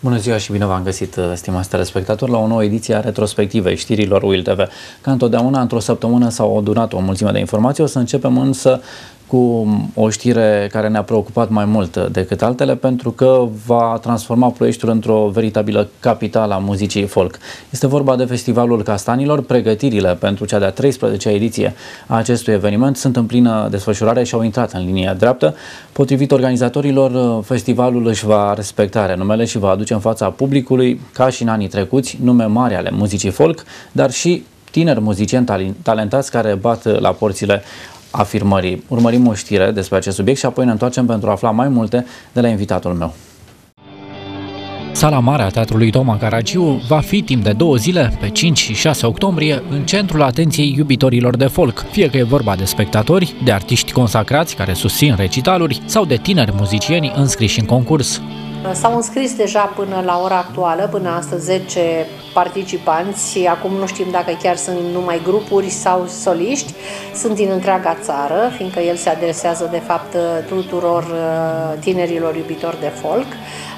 Bună ziua și bine v-am găsit, stimați telespectatori, la o nouă ediție a retrospectivei știrilor UIL TV. Ca întotdeauna, într-o săptămână s-au adunat o mulțime de informații. O să începem însă cu o știre care ne-a preocupat mai mult decât altele, pentru că va transforma Ploieștiul într-o veritabilă capitală a muzicii folk. Este vorba de Festivalul Castanilor. Pregătirile pentru cea de-a 13-a ediție a acestui eveniment sunt în plină desfășurare și au intrat în linia dreaptă. Potrivit organizatorilor, festivalul își va respecta renumele și va aduce în fața publicului, ca și în anii trecuți, nume mari ale muzicii folk, dar și tineri muzicieni talentați care bat la porțile afirmării. Urmărim o știre despre acest subiect și apoi ne întoarcem pentru a afla mai multe de la invitatul meu. Sala mare a Teatrului Toma Caragiu va fi timp de 2 zile, pe 5 și 6 octombrie, în centrul atenției iubitorilor de folk, fie că e vorba de spectatori, de artiști consacrați care susțin recitaluri sau de tineri muzicieni înscriși în concurs. S-au înscris deja până la ora actuală, până astăzi, 10 participanți. Acum nu știm dacă chiar sunt numai grupuri sau soliști. Sunt din întreaga țară, fiindcă el se adresează de fapt tuturor tinerilor iubitori de folk.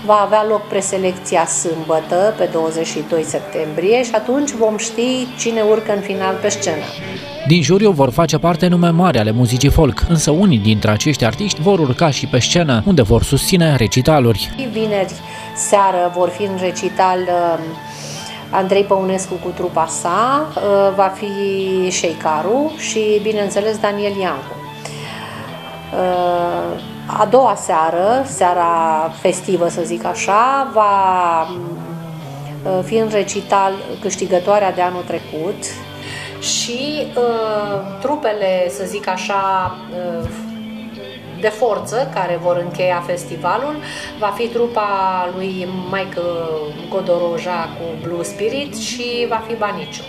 Va avea loc preselecția sâmbătă, pe 22 septembrie, și atunci vom ști cine urcă în final pe scenă. Din juriu vor face parte nume mari ale muzicii folk, însă unii dintre acești artiști vor urca și pe scenă, unde vor susține recitaluri. Vineri seară vor fi în recital Andrei Păunescu cu trupa sa, va fi Șeicaru și, bineînțeles, Daniel Iancu. A doua seară, seara festivă să zic așa, va fi în recital câștigătoarea de anul trecut și trupele, să zic așa, de forță care vor încheia festivalul va fi trupa lui Mike Godoroja cu Blue Spirit și va fi Baniciu.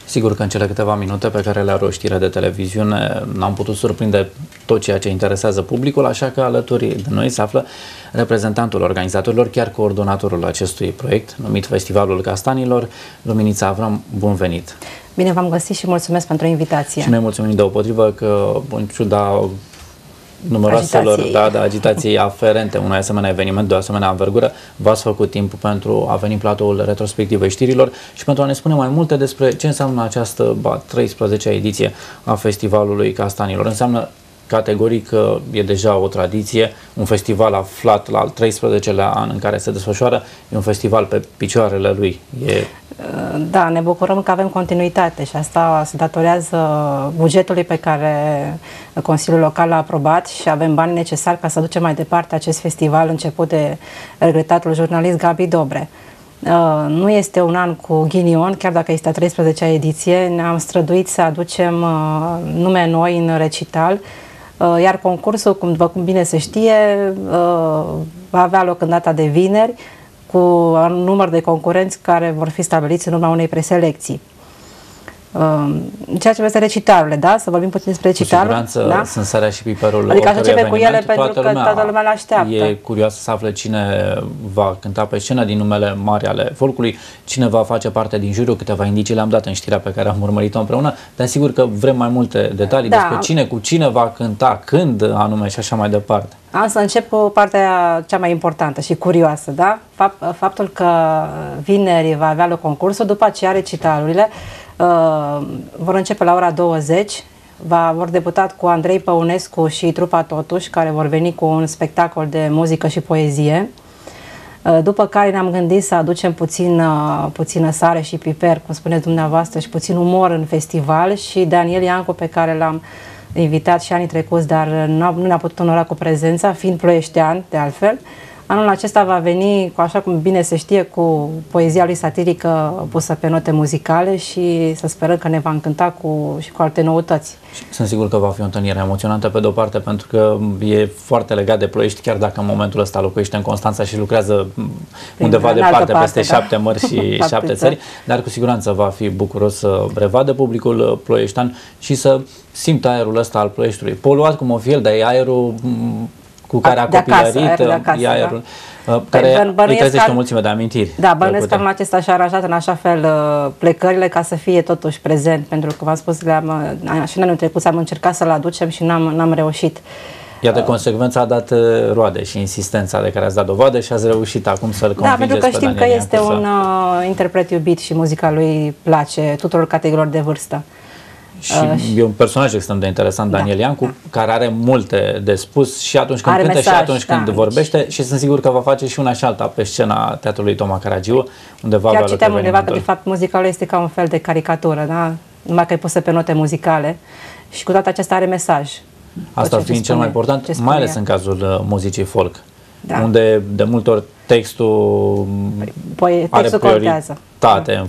Sigur că în cele câteva minute pe care le are o știre de televiziune n-am putut surprinde tot ceea ce interesează publicul, așa că alături de noi se află reprezentantul organizatorilor, chiar coordonatorul acestui proiect, numit Festivalul Castanilor, Luminița Avram. Bun venit! Bine v-am găsit și mulțumesc pentru invitație. Și noi mulțumim deopotrivă că, în ciuda numeroaselor agitației aferente unui asemenea eveniment, de o asemenea învergură, v-ați făcut timp pentru a veni în platoul retrospectivei știrilor și pentru a ne spune mai multe despre ce înseamnă această 13-a ediție a Festivalului Castanilor. Înseamnă categoric că e deja o tradiție, un festival aflat la al 13-lea an în care se desfășoară, e un festival pe picioarele lui. Da, ne bucurăm că avem continuitate și asta se datorează bugetului pe care Consiliul Local l-a aprobat și avem bani necesari ca să ducem mai departe acest festival început de regretatul jurnalist Gabi Dobre. Nu este un an cu ghinion, chiar dacă este a 13-a ediție, ne-am străduit să aducem nume noi în recital, iar concursul, după cum bine se știe, va avea loc în data de vineri, cu un număr de concurenți care vor fi stabiliți în urma unei preselecții. Ceea ce este recitalurile, da? Să vorbim puțin despre recitaluri. Cu siguranță, da? Sunt sarea și piperul. Adică să începe cu ele pentru că toată lumea l-așteaptă. E curioasă să afle cine va cânta pe scenă din numele mari ale folcului, cine va face parte din juriu. Câteva indicii le-am dat în știrea pe care am urmărit-o împreună, dar sigur că vrem mai multe detalii despre cine, cu cine va cânta, când anume și așa mai departe. Am să încep cu partea cea mai importantă și curioasă, da? Faptul că vineri va avea loc concursul, după aceea recitalurile vor începe la ora 20, vor debuta cu Andrei Păunescu și trupa Totuși, care vor veni cu un spectacol de muzică și poezie. După care ne-am gândit să aducem puțină sare și piper, cum spuneți dumneavoastră, și puțin umor în festival, și Daniel Iancu, pe care l-am invitat și anii trecuți, dar nu ne-a putut onora cu prezența, fiind ploieștean, de altfel. Anul acesta va veni, așa cum bine se știe, cu poezia lui satirică pusă pe note muzicale și să sperăm că ne va încânta și cu alte noutăți. Sunt sigur că va fi o întâlnire emoționantă pe de-o parte, pentru că e foarte legat de Ploiești, chiar dacă în momentul ăsta locuiește în Constanța și lucrează undeva departe, peste 7 mări și 7 țări, dar cu siguranță va fi bucuros să revadă publicul ploieștean și să simtă aerul ăsta al Ploieștiului. Poluat cum o fi el, dar e aerul cu care a copilărit, aerul, care îi trezește o mulțime de amintiri. Da, bănuiesc că anul acesta și-a aranjat în așa fel plecările ca să fie totuși prezent, pentru că v-am spus că și în anul trecut am încercat să-l aducem și n-am reușit. Iată, consecvența a dat roade și insistența de care ați dat dovadă și ați reușit acum să-l convingeți pe Daniel Iancu. Da, pentru că știm că este un interpret iubit și muzica lui place tuturor categoriilor de vârstă. Și e un personaj extrem de interesant, Daniel Iancu, care are multe de spus și atunci când cântă și atunci când vorbește, și sunt sigur că va face și una și alta pe scena Teatrului Toma Caragiu, unde va avea loc citeam undeva că de fapt muzica lui este ca un fel de caricatură, da? Numai că e pusă pe note muzicale și cu toate acestea are mesaj. Asta fiind cel mai important, mai ales în cazul muzicii folk, unde de multe ori textul are prioritate în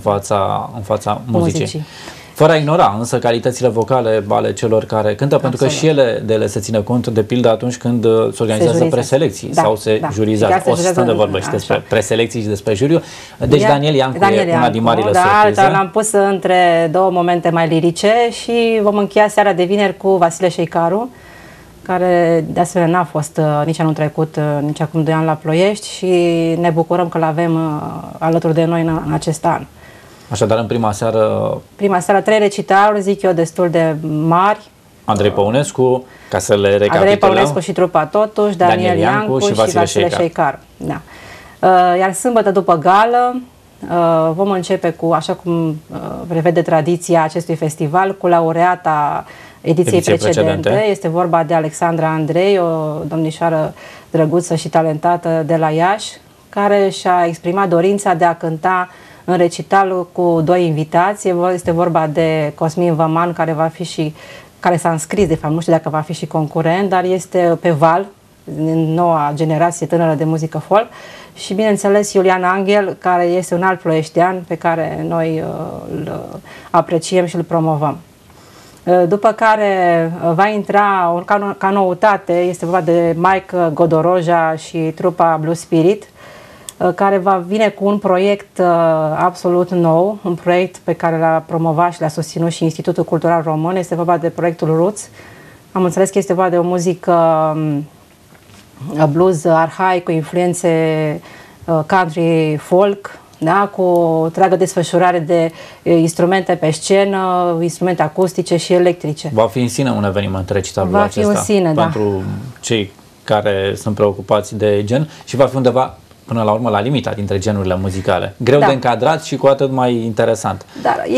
fața muzicii. Fără a ignora însă calitățile vocale ale celor care cântă, pentru că și ele de ele se ține cont, de pildă atunci când se organizează preselecții sau se jurizează. O să stăm de vorbă și despre preselecții și despre juriu. Deci Daniel Iancu e una din marile surprize. L-am pus între două momente mai lirice și vom încheia seara de vineri cu Vasile Șeicaru, care de asemenea n-a fost nici anul trecut, nici acum 2 ani la Ploiești, și ne bucurăm că l-avem alături de noi în acest an. Așadar, în prima seară 3 recitaluri, zic eu, destul de mari. Andrei Păunescu, ca să le recapitulăm. Andrei Păunescu și trupa totuși, Daniel Iancu și Vasile Șeicaru. Da. Iar sâmbătă după gală vom începe cu, așa cum prevede tradiția acestui festival, cu laureata ediției precedente. Este vorba de Alexandra Andrei, o domnișoară drăguță și talentată de la Iași, care și-a exprimat dorința de a cânta în recital cu 2 invitați. Este vorba de Cosmin Văman, care s-a înscris, de fapt, nu știu dacă va fi și concurent, dar este pe val, în noua generație tânără de muzică folk, și bineînțeles Iulian Angel, care este un alt ploieștean pe care noi îl apreciem și îl promovăm. După care va intra ca noutate, este vorba de Mike Godoroja și trupa Blue Spirit, care va vine cu un proiect absolut nou, un proiect pe care l-a promovat și l-a susținut și Institutul Cultural Român. Este vorba de proiectul Roots. Am înțeles că este vorba de o muzică blues arhaic cu influențe country folk, da? Cu o întreagă desfășurare de instrumente pe scenă, instrumente acustice și electrice. Va fi în sine un eveniment recitalul acesta. Va fi în sine, pentru cei care sunt preocupați de gen, și va fi undeva până la urmă la limita dintre genurile muzicale. Greu de încadrat și cu atât mai interesant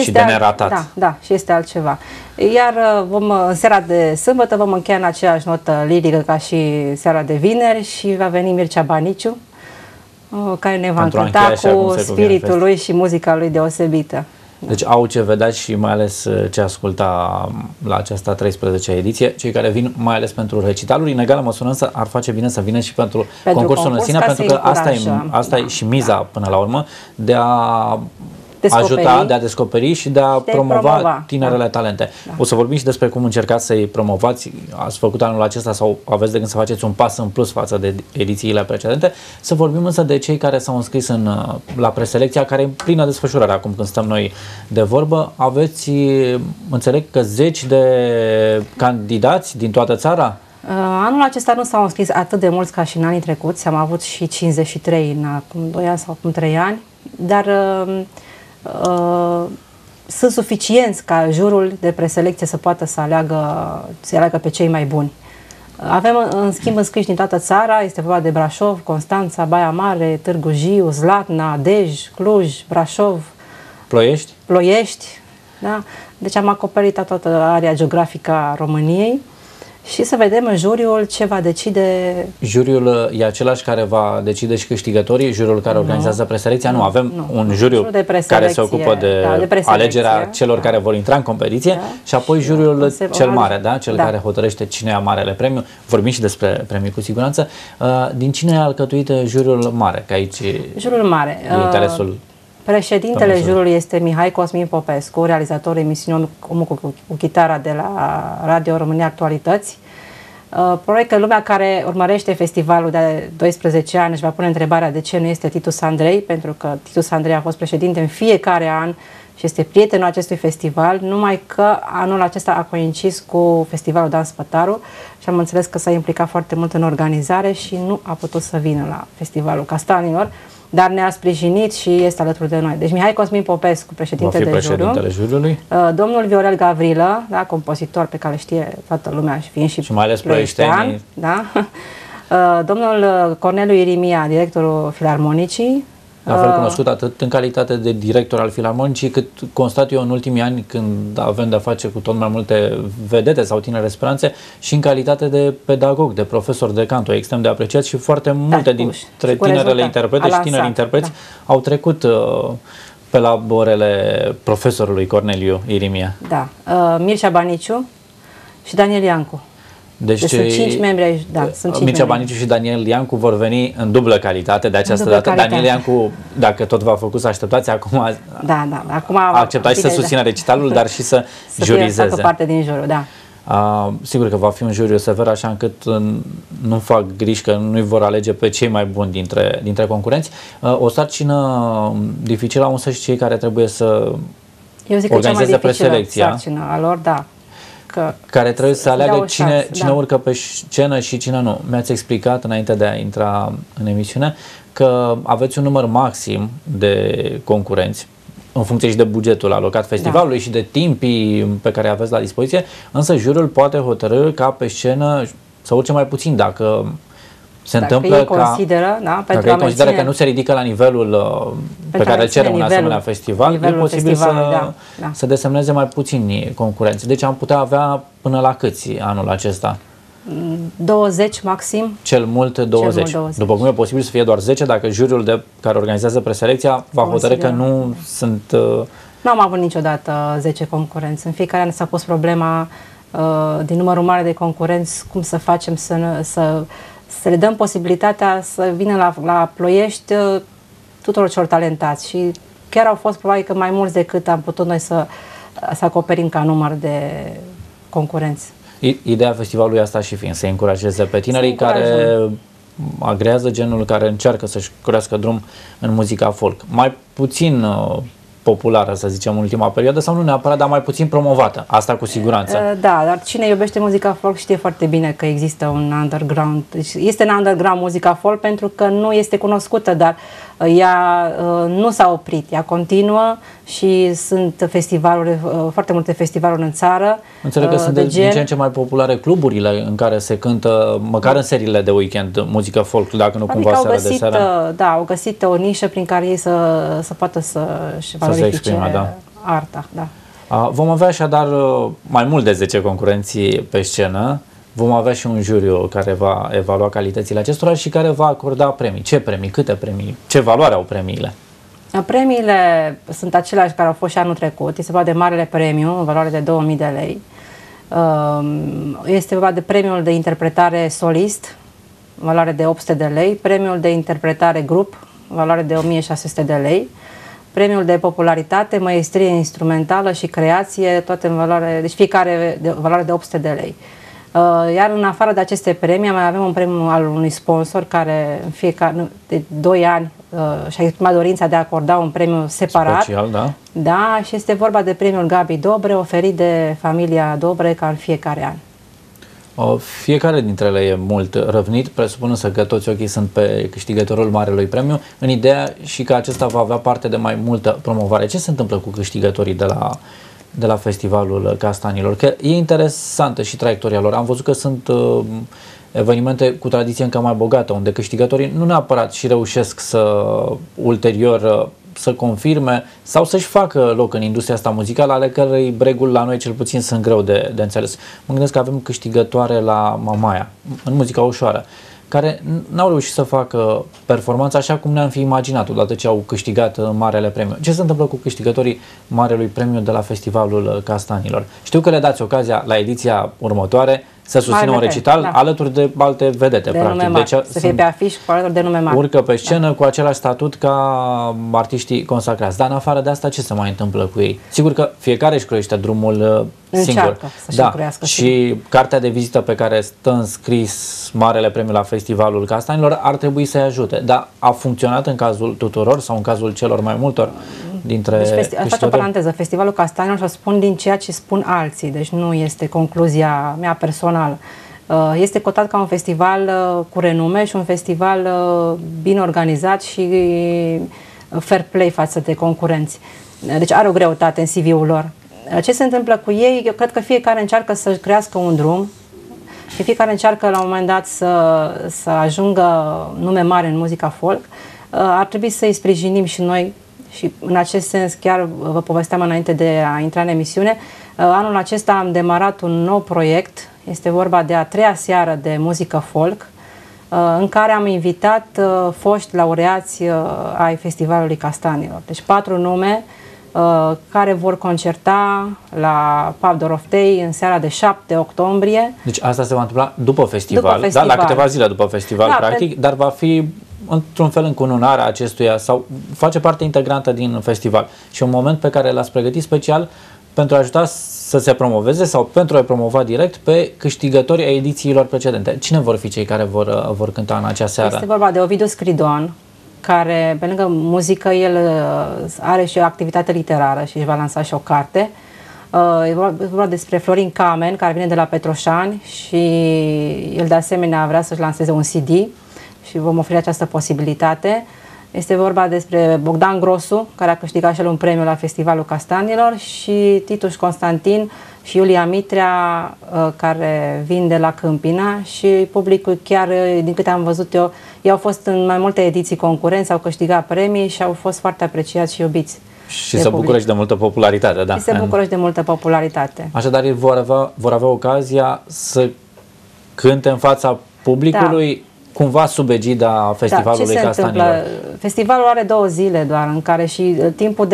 și de neratat. Da, și este altceva. Iar în seara de sâmbătă vom încheia în aceeași notă lirică ca și seara de vineri și va veni Mircea Baniciu, care ne va încânta cu spiritul lui și muzica lui deosebită. Deci au ce vedea și mai ales ce asculta la această 13-a ediție, cei care vin mai ales pentru recitaluri. În egală măsură însă ar face bine să vină și pentru concursul în sine, pentru că asta e și miza până la urmă, de a ajuta, de a descoperi și de a promova tinerele talente. O să vorbim și despre cum încercați să-i promovați. Ați făcut anul acesta sau aveți de gând să faceți un pas în plus față de edițiile precedente. Să vorbim însă de cei care s-au înscris la preselecția, care e în plină desfășurare acum când stăm noi de vorbă. Aveți, înțeleg că 10 de candidați din toată țara? Anul acesta nu s-au înscris atât de mulți ca și în anii trecuți. Am avut și 53 în acum 2 ani sau acum 3 ani, dar sunt suficienți ca jurul de preselecție să poată să aleagă pe cei mai buni. Avem în schimb înscriși din toată țara, este vorba de Brașov, Constanța, Baia Mare, Târgu Jiu, Zlatna, Dej, Cluj, Brașov, Ploiești, da? Deci am acoperit toată area geografică a României. Și să vedem în juriul ce va decide. Juriul e același care va decide și câștigătorii, juriul care organizează preselecția? Nu, avem un juriu care se ocupă de alegerea celor care vor intra în competiție și apoi juriul cel mare, da? Cel care hotărăște cine ia marele premiu. Vorbim și despre premiu cu siguranță. Din cine a alcătuit juriul mare? Că aici juriul mare. Interesul. Președintele jurului este Mihai Cosmin Popescu, realizatorul emisiunii Omul cu chitara de la Radio România Actualități. Proiectul lumea care urmărește festivalul de 12 ani își va pune întrebarea de ce nu este Titus Andrei, pentru că Titus Andrei a fost președinte în fiecare an și este prietenul acestui festival, numai că anul acesta a coincis cu Festivalul Dan Spătaru și am înțeles că s-a implicat foarte mult în organizare și nu a putut să vină la Festivalul Castanilor, dar ne-a sprijinit și este alături de noi. Deci Mihai Cosmin Popescu, președintele juriului. Domnul Viorel Gavrilă, da, compozitor pe care știe toată lumea și fiind și mai ales ploieștenii. Da? Domnul Corneliu Irimia, directorul Filarmonicii. La fel cunoscut atât în calitate de director al Filarmonicii, cât constat eu în ultimii ani când avem de-a face cu tot mai multe vedete sau tinere speranțe, și în calitate de pedagog, de profesor de canto, extrem de apreciat, și foarte multe dintre tinerele interprete și tineri interpreți au trecut pe la orele profesorului Corneliu Irimia. Da. Mircea Baniciu și Daniel Iancu. Deci sunt 5 membri aici, da, sunt 5 Mircea Baniciu și Daniel Iancu vor veni în dublă calitate de această dată. Daniel Iancu, dacă tot v-a făcut să așteptați, acum acum a acceptat și să susțină recitalul, dar și să jurizeze. Să parte din juriu, da. Sigur că va fi un juriu sever, așa încât nu fac griji că nu-i vor alege pe cei mai buni dintre concurenți. O sarcină dificilă au însă și cei care trebuie să organizeze preselecția. Sarcină a lor, da. Care trebuie să aleagă cine urcă pe scenă și cine nu. Mi-ați explicat înainte de a intra în emisiune că aveți un număr maxim de concurenți în funcție și de bugetul alocat festivalului și de timpii pe care aveți la dispoziție, însă juriul poate hotărâ ca pe scenă să urce mai puțin dacă se întâmplă ei consideră, dacă ei consideră că nu se ridică la nivelul pe care îl cere un asemenea festival, e posibil să desemneze mai puțini concurenți. Deci am putea avea până la câți anul acesta? 20 maxim. Cel mult 20. După cum e posibil să fie doar 10 dacă juriul care organizează preselecția va hotărâ că nu sunt... Nu am avut niciodată 10 concurenți. În fiecare an s-a pus problema din numărul mare de concurenți, cum să facem să le dăm posibilitatea să vină la Ploiești tuturor celor talentați, și chiar au fost probabil că mai mulți decât am putut noi să acoperim ca număr de concurenți. Ideea festivalului asta și fiind să încurajeze pe tinerii care agrează genul, care încearcă să-și crească drum în muzica folk. Mai puțin populară, să zicem, în ultima perioadă, sau nu neapărat, dar mai puțin promovată. Asta cu siguranță. Da, dar cine iubește muzica folk știe foarte bine că există un underground. Deci este în underground muzica folk pentru că nu este cunoscută, dar ea nu s-a oprit. Ea continuă și sunt festivaluri, foarte multe festivaluri în țară. Înțeleg că sunt din ce în ce mai populare cluburile în care se cântă, măcar în seriile de weekend, muzică folk, dacă nu cumva seara de seară. Da, au găsit o nișă prin care ei să poată să-și valorifice arta. Da. Vom avea așadar mai mult de 10 concurenții pe scenă. Vom avea și un juriu care va evalua calitățile acestora și care va acorda premii. Ce premii? Câte premii? Ce valoare au premiile? Premiile sunt aceleași care au fost și anul trecut. Este vorba de marele premiu, în valoare de 2000 de lei. Este vorba de premiul de interpretare solist, în valoare de 800 de lei, premiul de interpretare grup, în valoare de 1600 de lei, premiul de popularitate, maestrie instrumentală și creație, toate în valoare, deci fiecare de valoare de 800 de lei. Iar în afară de aceste premii, mai avem un premiu al unui sponsor care în fiecare de 2 ani și-a exprimat dorința de a acorda un premiu separat. Special, da? Da, și este vorba de premiul Gabi Dobre, oferit de familia Dobre ca în fiecare an. Fiecare dintre ele e mult răvnit, presupun că toți ochii sunt pe câștigătorul Marelui Premiu, în ideea și că acesta va avea parte de mai multă promovare. Ce se întâmplă cu câștigătorii de la Festivalul Castanilor? Că e interesantă și traiectoria lor. Am văzut că sunt evenimente cu tradiție încă mai bogată, unde câștigătorii nu neapărat și reușesc să ulterior să confirme sau să-și facă loc în industria asta muzicală, ale cărei reguli la noi cel puțin sunt greu de înțeles. Mă gândesc că avem câștigătoare la Mamaia, în muzica ușoară, care n-au reușit să facă performanța așa cum ne-am fi imaginat odată ce au câștigat Marele Premiu. Ce se întâmplă cu câștigătorii Marelui Premiu de la Festivalul Castanilor? Știu că le dați ocazia la ediția următoare să susțină un recital alături de alte vedete, de practic. Deci, să fie pe afiș cu alături de nume mari. Urcă pe scenă cu același statut ca artiștii consacrați. Dar în afară de asta, ce se mai întâmplă cu ei? Sigur că fiecare își croiește drumul singur. Și cartea de vizită pe care stă înscris Marele Premiu la Festivalul Castanilor ar trebui să-i ajute. Dar a funcționat în cazul tuturor sau în cazul celor mai multor? dintre câștigători? Fac o paranteză. Festivalul Castanilor, să spun din ceea ce spun alții, deci nu este concluzia mea personală. Este cotat ca un festival cu renume și un festival bine organizat și fair play față de concurenți. Deci are o greutate în CV-ul lor. Ce se întâmplă cu ei? Eu cred că fiecare încearcă să crească un drum și fiecare încearcă la un moment dat să ajungă nume mari în muzica folk. Ar trebui să-i sprijinim și noi și în acest sens chiar vă povesteam înainte de a intra în emisiune. Anul acesta am demarat un nou proiect, este vorba de a 3-a seară de muzică folk, în care am invitat foști laureați ai Festivalului Castanilor. Deci 4 nume care vor concerta la Pub Doroftei în seara de 7 octombrie. Deci asta se va întâmpla după festival, da, la câteva zile după festival, da, practic, dar va fi într-un fel încununarea acestuia sau face parte integrantă din festival și un moment pe care l-ați pregătit special pentru a ajuta să se promoveze sau pentru a promova direct pe câștigătorii ai edițiilor precedente. Cine vor fi cei care vor cânta în acea seară? Este vorba de Ovidiu Scridoan, care pe lângă muzică el are și o activitate literară și își va lansa și o carte. E vorba despre Florin Kamen, care vine de la Petroșani și el de asemenea vrea să-și lanseze un CD și vom oferi această posibilitate. Este vorba despre Bogdan Grosu, care a câștigat și el un premiu la Festivalul Castanilor, și Titus Constantin și Iulia Mitrea, care vin de la Câmpina, și publicul chiar, din câte am văzut eu, ei au fost în mai multe ediții concurenți, au câștigat premii și au fost foarte apreciați și iubiți. Și se bucură și de multă popularitate, da. Și se bucură și de multă popularitate. Așadar, ei vor avea ocazia să cânte în fața publicului, da, cumva sub egida Festivalului Castanilor. Festivalul are 2 zile doar, în care și timpul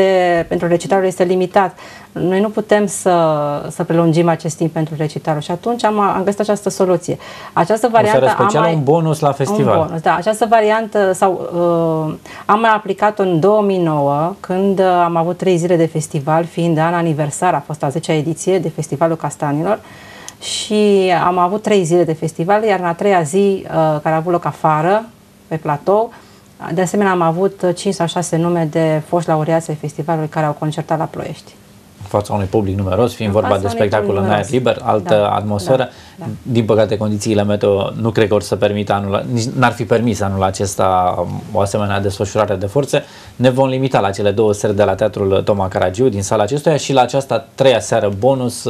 pentru recitalul este limitat. Noi nu putem să prelungim acest timp pentru recitalul și atunci am găsit această soluție. Această variantă un bonus la festival. Un bonus, da. Această variantă am mai aplicat-o în 2009, când am avut 3 zile de festival, fiind an aniversar, a fost a 10-a ediție de Festivalul Castanilor. Și am avut 3 zile de festival, iar în a 3-a zi, care a avut loc afară, pe platou, de asemenea am avut 5 sau 6 nume de foști laureați ai festivalului care au concertat la Ploiești. În fața unui public numeros, fiind vorba de spectacol în aer liber, altă atmosferă. Da. Din păcate, condițiile meteo nu cred că or să permită n-ar fi permis anul acesta o asemenea desfășurare de forțe. Ne vom limita la cele 2 seri de la Teatrul Toma Caragiu din sala acestuia și la această 3-a seară bonus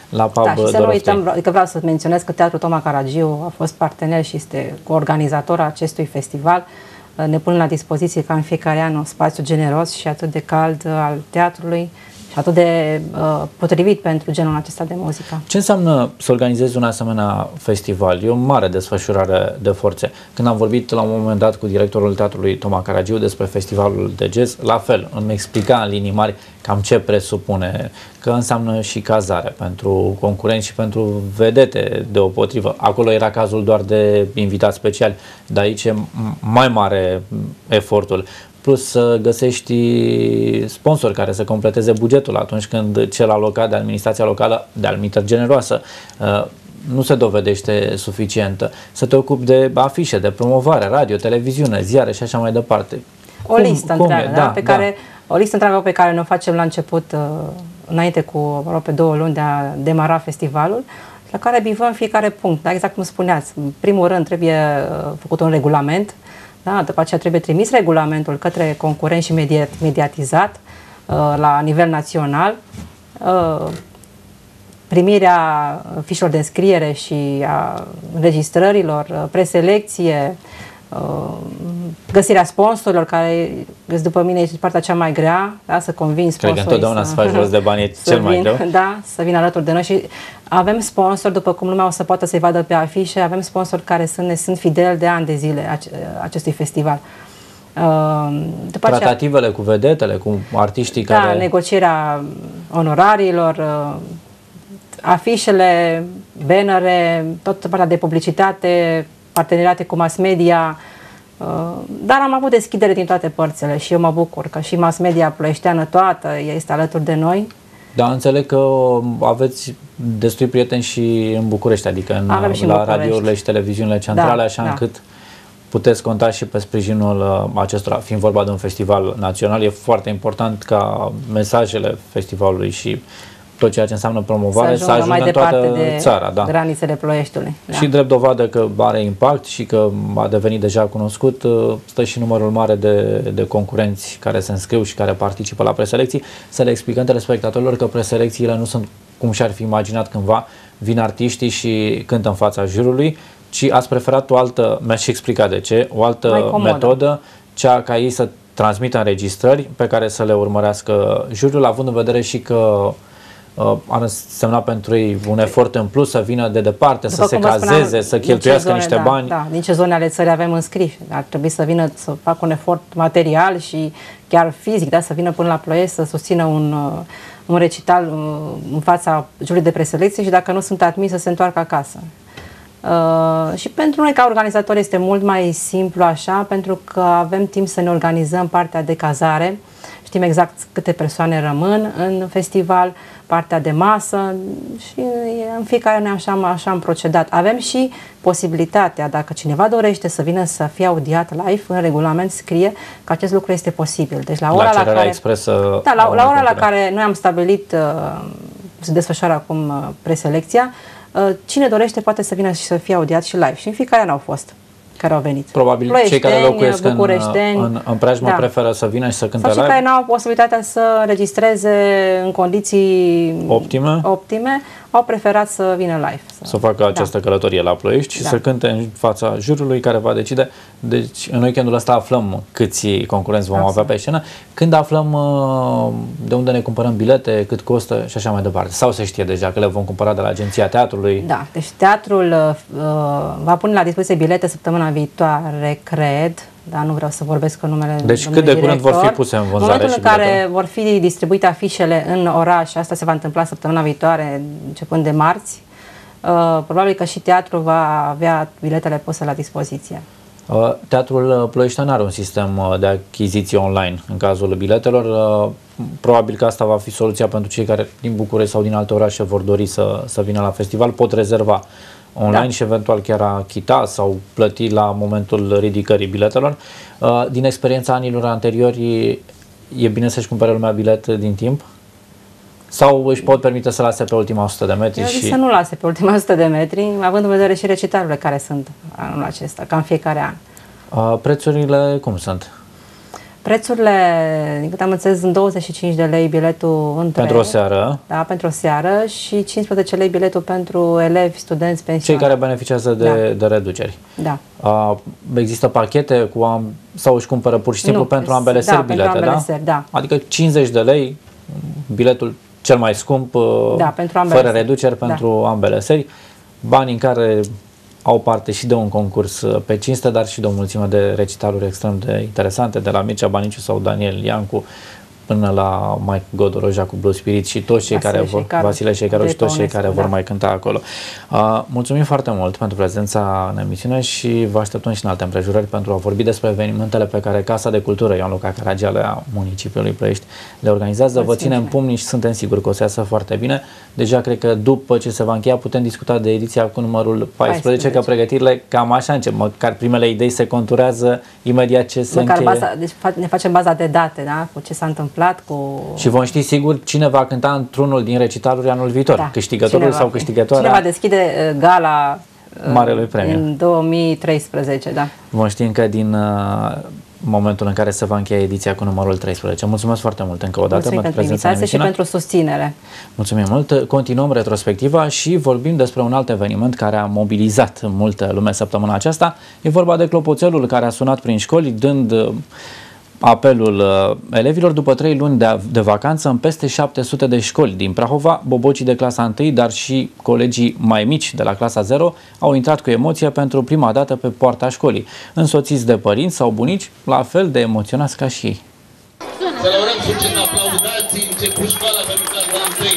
la Pub Doroftei. Și să nu uităm, adică vreau să menționez că Teatrul Toma Caragiu a fost partener și este coorganizator a acestui festival. Ne pun la dispoziție ca în fiecare an un spațiu generos și atât de cald al teatrului și atât de potrivit pentru genul acesta de muzică. Ce înseamnă să organizezi un asemenea festival? E o mare desfășurare de forțe. Când am vorbit la un moment dat cu directorul Teatrului Toma Caragiu despre festivalul de jazz, la fel, îmi explica în linii mari cam ce presupune, că înseamnă și cazare pentru concurenți și pentru vedete deopotrivă. Acolo era cazul doar de invitați speciali, dar aici e mai mare efortul. Plus să găsești sponsori care să completeze bugetul atunci când cel alocat de administrația locală, de alminteri generoasă, nu se dovedește suficientă. Să te ocupi de afișe, de promovare, radio, televiziune, ziare și așa mai departe. O listă întreagă, da? O listă întreagă pe care ne-o facem la început, înainte cu aproape 2 luni de a demara festivalul, la care bivăm fiecare punct, da? Exact cum spuneați. În primul rând trebuie făcut un regulament. Da, după aceea trebuie trimis regulamentul către concurenți și mediatizat la nivel național. Primirea fișelor de înscriere și a înregistrărilor, preselecție, găsirea sponsorilor, care, după mine, este partea cea mai grea, da, să convingi sponsorii. Cred că întotdeauna să faci rost de bani e cel mai greu. Da, să vină alături de noi și avem sponsori, după cum lumea o să poată să-i vadă pe afișe, avem sponsori care sunt fideli de ani de zile acestui festival. Tratativele cu vedetele, cu artiștii care... Da, negocierea onorariilor, afișele, bannere, tot partea de publicitate, parteneriate cu mass media, dar am avut deschidere din toate părțile și eu mă bucur că și mass media ploieșteană toată este alături de noi. Da, înțeleg că aveți destui prieteni și în București, adică la radiourile și televiziunile centrale, așa încât puteți conta și pe sprijinul acestora. Fiind vorba de un festival național, e foarte important ca mesajele festivalului și tot ceea ce înseamnă promovare să ajungă mai în toată de țara. Da. granițele Ploieștiului. Da. Și drept dovadă că are impact și că a devenit deja cunoscut, stă și numărul mare de concurenți care se înscriu și care participă la preselecții. Să le explicăm telespectatorilor că preselecțiile nu sunt cum și-ar fi imaginat cândva, vin artiștii și cântă în fața jurului, ci ați preferat o altă, mi-ați și explicat de ce, o altă metodă, cea ca ei să transmită înregistrări pe care să le urmărească juriul, având în vedere și că ar însemna pentru ei un efort în plus să vină de departe, să se cazeze, să cheltuiască niște bani. Da, din ce zone ale țării avem înscriși. Ar trebui să vină să facă un efort material și chiar fizic, da, să vină până la Ploiești, să susțină un recital în fața jurului de preselecție și dacă nu sunt admis să se întoarcă acasă. Și pentru noi ca organizatori este mult mai simplu așa, pentru că avem timp să ne organizăm partea de cazare, știm exact câte persoane rămân în festival, partea de masă și în fiecare noi așa am procedat. Avem și posibilitatea, dacă cineva dorește să vină să fie audiat live, în regulament scrie că acest lucru este posibil. Deci la ora la care expresă, da, la ora la care noi am stabilit se desfășoară acum preselecția, cine dorește poate să vină și să fie audiat și live. Și în fiecare an au fost care au venit. Probabil cei care locuiesc în preajmă preferă să vină și să cânte live. Sau cei care nu au posibilitatea să registreze în condiții optime, au preferat să vină live. Să facă această călătorie la Ploiești și să cânte în fața jurului care va decide. Deci în weekendul ăsta aflăm câți concurenți vom avea pe scenă. Când aflăm de unde ne cumpărăm bilete, cât costă și așa mai departe. Sau se știe deja că le vom cumpăra de la Agenția Teatrului? Da, deci teatrul va pune la dispoziție bilete săptămâna viitoare, cred. Dar nu vreau să vorbesc în numele Deci cât de curând vor fi puse în vânzare? În momentul în care vor fi distribuite afișele în oraș, asta se va întâmpla săptămâna viitoare, începând de marți, probabil că și teatrul va avea biletele puse la dispoziție. Teatrul Ploieștean are un sistem de achiziție online în cazul biletelor. Probabil că asta va fi soluția pentru cei care din București sau din alte orașe vor dori să vină la festival. Pot rezerva online și eventual chiar achita sau plăti la momentul ridicării biletelor. Din experiența anilor anteriori, e bine să-și cumpere lumea bilet din timp? Sau își pot permite să lase pe ultima 100 de metri? Să nu lase pe ultima 100 de metri, având în vedere și recitalurile care sunt anul acesta, ca în fiecare an. Prețurile cum sunt? Prețurile, din câte am înțeles, sunt 25 de lei biletul între... Pentru o seară? Da, pentru o seară și 15 lei biletul pentru elevi, studenți, pensionari. Cei care beneficiază de reduceri. Da. Există pachete sau își cumpără pur și simplu pentru ambele seri bilete, pentru ambele seri, da? Adică 50 de lei, biletul cel mai scump, pentru ambele fără reduceri pentru ambele seri, bani în care au parte și de un concurs pe cinste, dar și de o mulțime de recitaluri extrem de interesante, de la Mircea Baniciu sau Daniel Iancu până la Mike Godoroja cu Blue Spirit și toți cei care vor, Vasile Șeicaru și toți cei care vor mai cânta acolo. Mulțumim foarte mult pentru prezența în emisiune și vă așteptăm și în alte împrejurări pentru a vorbi despre evenimentele pe care Casa de Cultură Ioan Luca Caragiale a municipiului Ploiești le organizează. Vă ținem pumni și suntem siguri că o să iasă foarte bine. Deja cred că după ce se va încheia putem discuta de ediția cu numărul 14, că pregătirile cam așa încep. Măcar primele idei se conturează imediat ce se încheie. Deci ne facem baza de date, da? Cu ce s-a întâmplat. Și vom ști sigur cine va cânta într-unul din recitaluri anul viitor, câștigătorul sau câștigătoarea. Cine va deschide gala Marelui Premiu în 2013, da. Vom ști încă din momentul în care se va încheia ediția cu numărul 13. Mulțumesc foarte mult încă o dată pentru prezența în emisiune și pentru susținere. Mulțumim mult. Continuăm retrospectiva și vorbim despre un alt eveniment care a mobilizat multă lume săptămâna aceasta. E vorba de clopoțelul care a sunat prin școli dând apelul elevilor după 3 luni de vacanță în peste 700 de școli din Prahova. Bobocii de clasa 1, dar și colegii mai mici de la clasa 0 au intrat cu emoție pentru prima dată pe poarta școlii, însoțiți de părinți sau bunici, la fel de emoționați ca și ei. Să le urăm succes, aplaudați, început școala pentru clasa 1.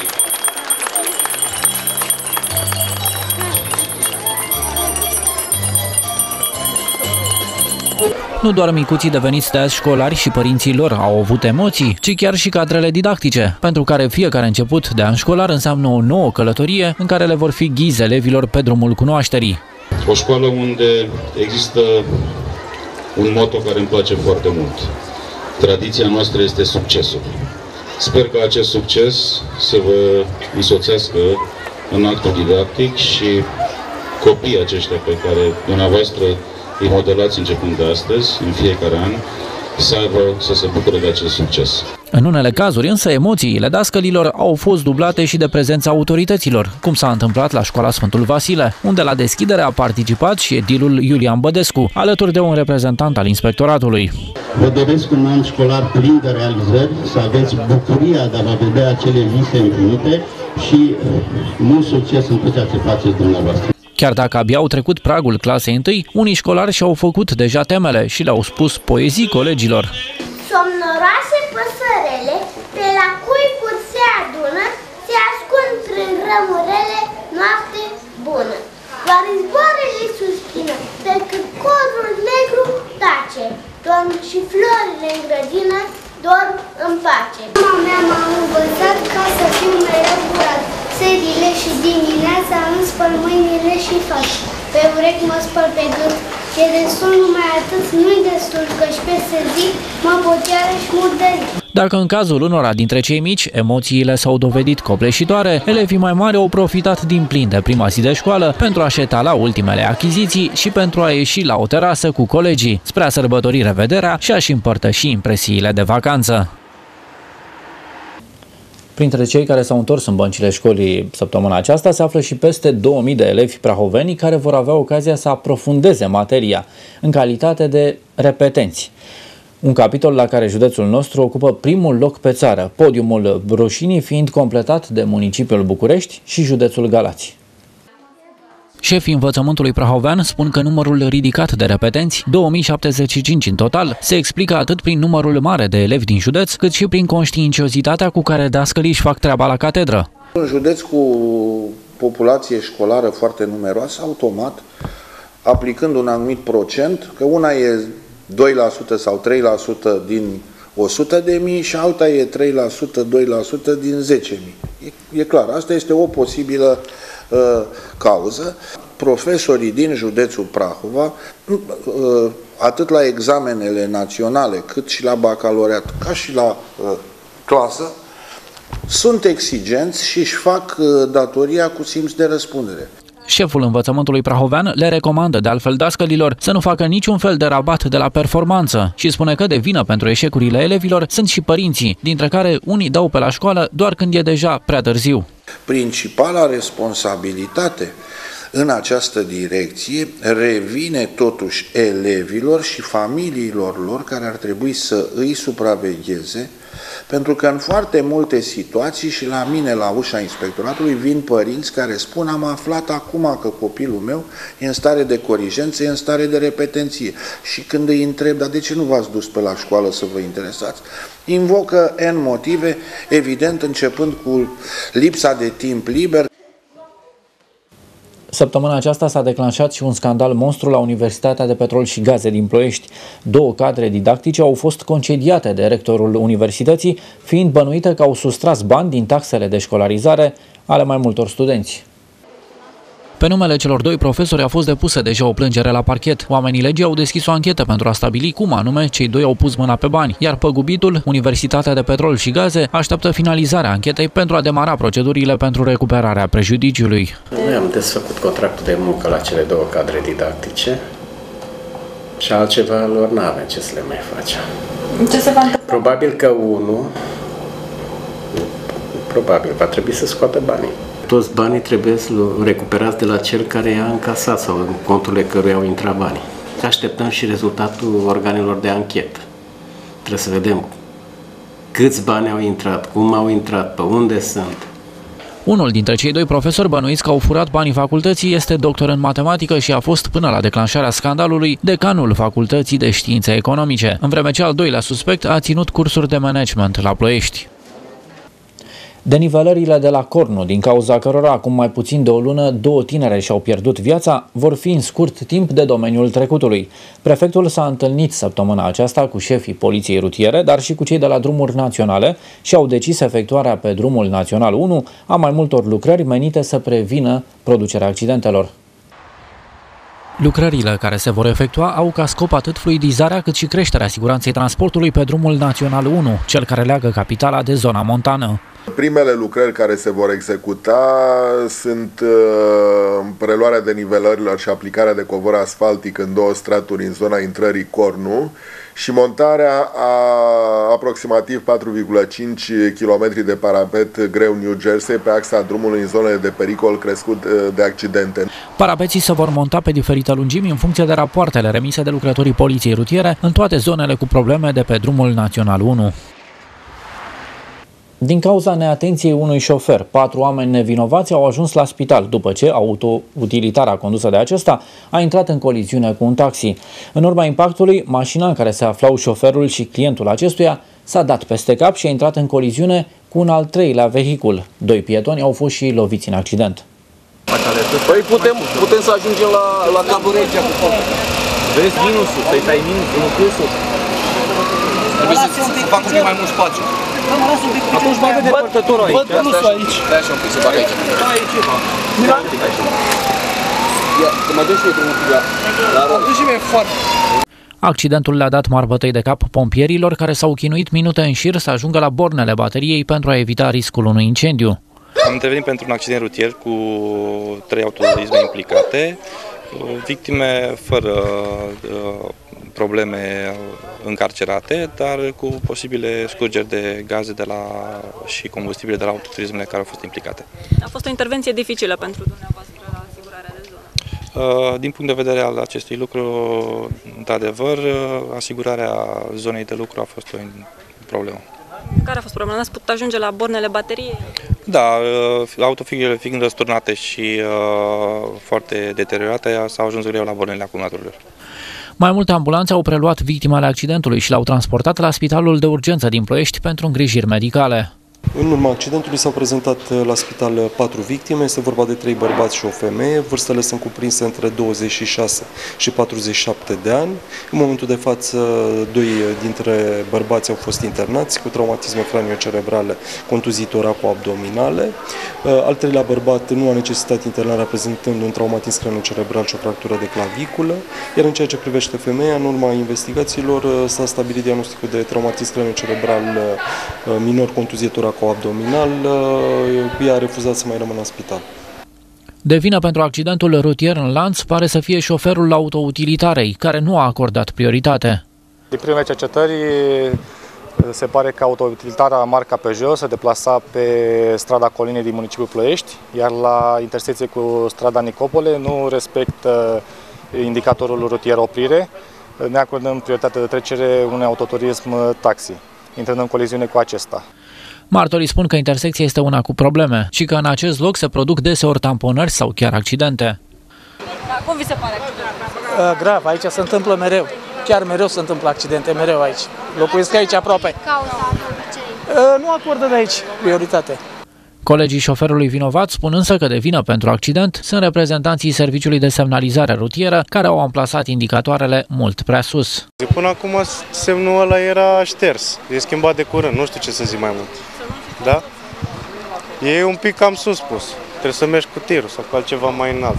Nu doar micuții deveniți de azi școlari și părinții lor au avut emoții, ci chiar și cadrele didactice, pentru care fiecare început de an școlar înseamnă o nouă călătorie în care le vor fi ghizi elevilor pe drumul cunoașterii. O școală unde există un motto care îmi place foarte mult. Tradiția noastră este succesul. Sper că acest succes să vă însoțească în actul didactic și copiii aceștia pe care dumneavoastră îi modelați începând de astăzi, în fiecare an, să se bucure de acest succes. În unele cazuri însă emoțiile dascălilor au fost dublate și de prezența autorităților, cum s-a întâmplat la școala Sfântul Vasile, unde la deschidere a participat și edilul Iulian Bădescu, alături de un reprezentant al inspectoratului. Vă doresc un an școlar plin de realizări, să aveți bucuria de a vă vedea acele vise împlinite și mult succes în tot ceea ce faceți dumneavoastră. Chiar dacă abia au trecut pragul clasei 1, unii școlari și-au făcut deja temele și le-au spus poezii colegilor. Somnoroase păsărele, pe la cuiburi se adună, se ascund prin rămurele, noapte bună. Doar izboarele suspină, pe cât codrul negru tace, dorm și florile în grădină dorm în pace. Mama mea m-a învățat ca să fiu mereu curat. Serile și dimineața îmi spăl mâinile și faci. Pe urechi mă spăl pe gât. E destul, numai atât, nu-i destul, căci peste zi mă pot iarăși murdări. Dacă în cazul unora dintre cei mici emoțiile s-au dovedit copleșitoare, elevii mai mari au profitat din plin de prima zi de școală pentru a-și etala ultimele achiziții și pentru a ieși la o terasă cu colegii, spre a sărbători revederea și a-și împărtăși impresiile de vacanță. Printre cei care s-au întors în băncile școlii săptămâna aceasta se află și peste 2000 de elevi prahoveni care vor avea ocazia să aprofundeze materia în calitate de repetenți. Un capitol la care județul nostru ocupă primul loc pe țară, podiumul Broșinii fiind completat de municipiul București și județul Galați. Șefii învățământului prahovean spun că numărul ridicat de repetenți, 2075 în total, se explică atât prin numărul mare de elevi din județ, cât și prin conștiinciozitatea cu care dascălii își fac treaba la catedră. Un județ cu populație școlară foarte numeroasă, automat, aplicând un anumit procent, că una e 2% sau 3% din 100.000 și alta e 3%, 2% din 10.000. E clar, asta este o posibilă cauză. Profesorii din județul Prahova, atât la examenele naționale, cât și la bacalaureat, ca și la clasă, sunt exigenți și își fac datoria cu simț de răspundere. Șeful învățământului prahovean le recomandă de altfel dascălilor să nu facă niciun fel de rabat de la performanță și spune că de vină pentru eșecurile elevilor sunt și părinții, dintre care unii dau pe la școală doar când e deja prea târziu. Principala responsabilitate în această direcție revine totuși elevilor și familiilor lor care ar trebui să îi supravegheze, pentru că în foarte multe situații și la mine la ușa inspectoratului vin părinți care spun: am aflat acum că copilul meu e în stare de corigență, e în stare de repetenție. Și când îi întreb: dar de ce nu v-ați dus pe la școală să vă interesați? Invocă N motive, evident începând cu lipsa de timp liber. Săptămâna aceasta s-a declanșat și un scandal monstru la Universitatea de Petrol și Gaze din Ploiești. 2 cadre didactice au fost concediate de rectorul universității, fiind bănuite că au sustras bani din taxele de școlarizare ale mai multor studenți. Pe numele celor 2 profesori a fost depusă deja o plângere la parchet. Oamenii legii au deschis o anchetă pentru a stabili cum anume cei 2 au pus mâna pe bani, iar păgubitul, Universitatea de Petrol și Gaze, așteaptă finalizarea anchetei pentru a demara procedurile pentru recuperarea prejudiciului. Noi am desfăcut contractul de muncă la cele 2 cadre didactice și altceva lor n-avem ce să le mai facem. Ce se va întâmpla? Probabil că unul va trebui să scoată banii. Toți banii trebuie să recuperați de la cel care i-a încasat sau în conturile căruia au intrat banii. Așteptăm și rezultatul organelor de anchetă. Trebuie să vedem câți bani au intrat, cum au intrat, pe unde sunt. Unul dintre cei 2 profesori bănuiți că au furat banii facultății este doctor în matematică și a fost, până la declanșarea scandalului, decanul Facultății de Științe Economice, în vreme ce al 2-lea suspect a ținut cursuri de management la Ploiești. Denivelările de la Cornu, din cauza cărora acum mai puțin de o lună 2 tinere și-au pierdut viața, vor fi în scurt timp de domeniul trecutului. Prefectul s-a întâlnit săptămâna aceasta cu șefii Poliției Rutiere, dar și cu cei de la drumuri naționale și au decis efectuarea pe drumul național 1 a mai multor lucrări menite să prevină producerea accidentelor. Lucrările care se vor efectua au ca scop atât fluidizarea cât și creșterea siguranței transportului pe drumul național 1, cel care leagă capitala de zona montană. Primele lucrări care se vor executa sunt preluarea denivelărilor și aplicarea de covor asfaltic în 2 straturi în zona intrării Cornu și montarea a aproximativ 4,5 km de parapet greu New Jersey pe axa drumului în zonele de pericol crescut de accidente. Parapeții se vor monta pe diferite lungimi în funcție de rapoartele remise de lucrătorii poliției rutiere în toate zonele cu probleme de pe drumul național 1. Din cauza neatenției unui șofer, 4 oameni nevinovați au ajuns la spital după ce autoutilitara condusă de acesta a intrat în coliziune cu un taxi. În urma impactului, mașina în care se aflau șoferul și clientul acestuia s-a dat peste cap și a intrat în coliziune cu un al 3-lea vehicul. 2 pietoni au fost și loviți în accident. Păi putem să ajungem la capul rece. Vezi minusul, să-i tai minusul, nu plusul. Trebuie să fac un pic mai mult spațiu. Atunci bagă depărtătorul aici. Văd plusul aici. Stai așa un pic, să bag aici. Aici, mă. Ia, să mă duci și eu un pic la rol. Duci și mie foarte. Accidentul le-a dat mari bătăi de cap pompierilor care s-au chinuit minute în șir să ajungă la bornele bateriei pentru a evita riscul unui incendiu. Am intervenit pentru un accident rutier cu 3 autoturisme implicate, victime fără probleme încarcerate, dar cu posibile scurgeri de gaze și combustibile de la autoturismele care au fost implicate. A fost o intervenție dificilă pentru dumneavoastră la asigurarea de zonă? Din punct de vedere al acestui lucru, într-adevăr, asigurarea zonei de lucru a fost o problemă. Care a fost problema? N-ați putut ajunge la bornele bateriei? Da, autofigurele fiind răsturnate și foarte deteriorate, s-au ajuns greu la bornele acumulatorilor. Mai multe ambulanțe au preluat victimele accidentului și l-au transportat la Spitalul de Urgență din Ploiești pentru îngrijiri medicale. În urma accidentului s-au prezentat la spital 4 victime, este vorba de 3 bărbați și o femeie, vârstele sunt cuprinse între 26 și 47 de ani. În momentul de față, 2 dintre bărbați au fost internați cu traumatisme craniocerebrale, contuzii toraco-abdominale. Al 3-lea bărbat nu a necesitat internarea prezentând un traumatism craniocerebral și o fractură de claviculă, iar în ceea ce privește femeia, în urma investigațiilor s-a stabilit diagnosticul de traumatism craniocerebral minor, contuzie toraco-abdominal, ea a refuzat să mai rămână în spital. De vină pentru accidentul rutier în Lanț pare să fie șoferul autoutilitarei, care nu a acordat prioritate. Din primele cercetări se pare că autoutilitara marca Peugeot se deplasa pe strada Colinei din municipiul Ploiești, iar la intersecție cu strada Nicopole nu respectă indicatorul rutier oprire, neacordând prioritate de trecere unui autoturism taxi, intrând în coliziune cu acesta. Martorii spun că intersecția este una cu probleme și că în acest loc se produc deseori tamponări sau chiar accidente. Cum vi se pare accidentul? Grav, aici se întâmplă mereu. Chiar mereu se întâmplă accidente, mereu aici. Locuiesc aici aproape. Nu acordă de aici prioritate. Colegii șoferului vinovat spun însă că de vină pentru accident sunt reprezentanții Serviciului de Semnalizare Rutieră care au amplasat indicatoarele mult prea sus. Până acum semnul ăla era șters, e schimbat de curând, nu știu ce să zic mai mult. Da? E un pic cam sus pus, trebuie să mergi cu tirul sau cu altceva mai înalt.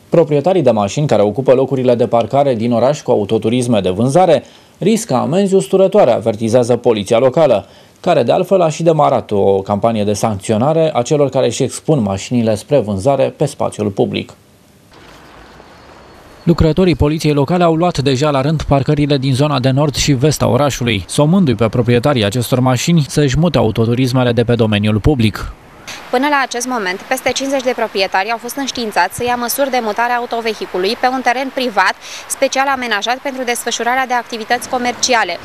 Proprietarii de mașini care ocupă locurile de parcare din oraș cu autoturisme de vânzare riscă amenzi usturătoare, avertizează poliția locală, care de altfel a și demarat o campanie de sancționare a celor care își expun mașinile spre vânzare pe spațiul public. Lucrătorii poliției locale au luat deja la rând parcările din zona de nord și vest a orașului, somându-i pe proprietarii acestor mașini să-și mute autoturismele de pe domeniul public. Până la acest moment, peste 50 de proprietari au fost înștiințați să ia măsuri de mutare a autovehicului pe un teren privat, special amenajat pentru desfășurarea de activități comerciale.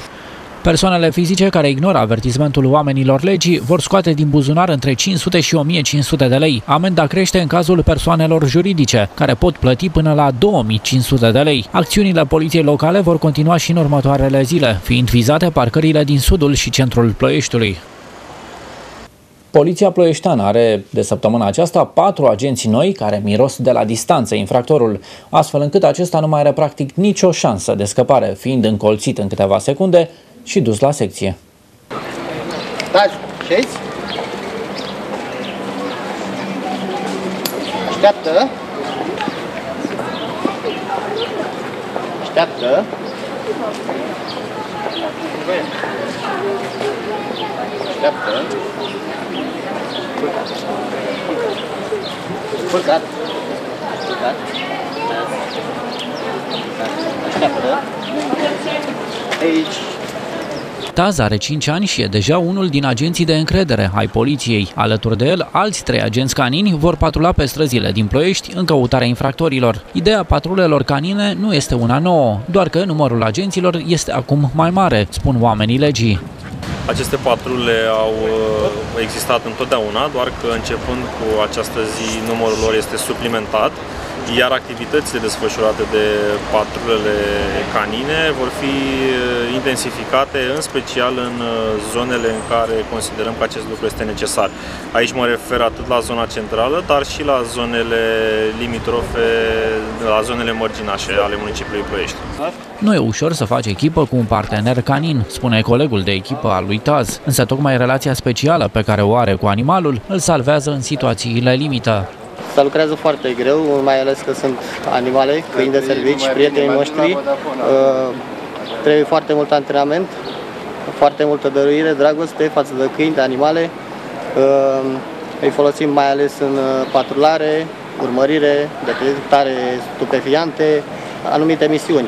Persoanele fizice care ignoră avertismentul oamenilor legii vor scoate din buzunar între 500 și 1500 de lei. Amenda crește în cazul persoanelor juridice, care pot plăti până la 2500 de lei. Acțiunile poliției locale vor continua și în următoarele zile, fiind vizate parcările din sudul și centrul Ploieștiului. Poliția ploieșteană are de săptămâna aceasta 4 agenți noi care miros de la distanță infractorul, astfel încât acesta nu mai are practic nicio șansă de scăpare, fiind încolțit în câteva secunde și dus la secție. Taci, șezi? Așteaptă. Așteaptă. Așteaptă. Spurcat. Așteaptă. Aici. Taz are 5 ani și e deja unul din agenții de încredere ai poliției. Alături de el, alți 3 agenți canini vor patrula pe străzile din Ploiești în căutarea infractorilor. Ideea patrulelor canine nu este una nouă, doar că numărul agenților este acum mai mare, spun oamenii legii. Aceste patrule au existat întotdeauna, doar că începând cu această zi numărul lor este suplimentat, iar activitățile desfășurate de patrulele canine vor fi intensificate, în special în zonele în care considerăm că acest lucru este necesar. Aici mă refer atât la zona centrală, dar și la zonele limitrofe, la zonele mărginașe ale municipiului Ploiești. Nu e ușor să faci echipă cu un partener canin, spune colegul de echipă al lui Taz, însă tocmai relația specială pe care o are cu animalul îl salvează în situațiile limită. Se lucrează foarte greu, mai ales că sunt animale, câini de servici, prietenii noștri. Trebuie foarte mult antrenament, foarte multă dăruire, dragoste față de câini, de animale. Îi folosim mai ales în patrulare, urmărire, detectare stupefiante, anumite misiuni.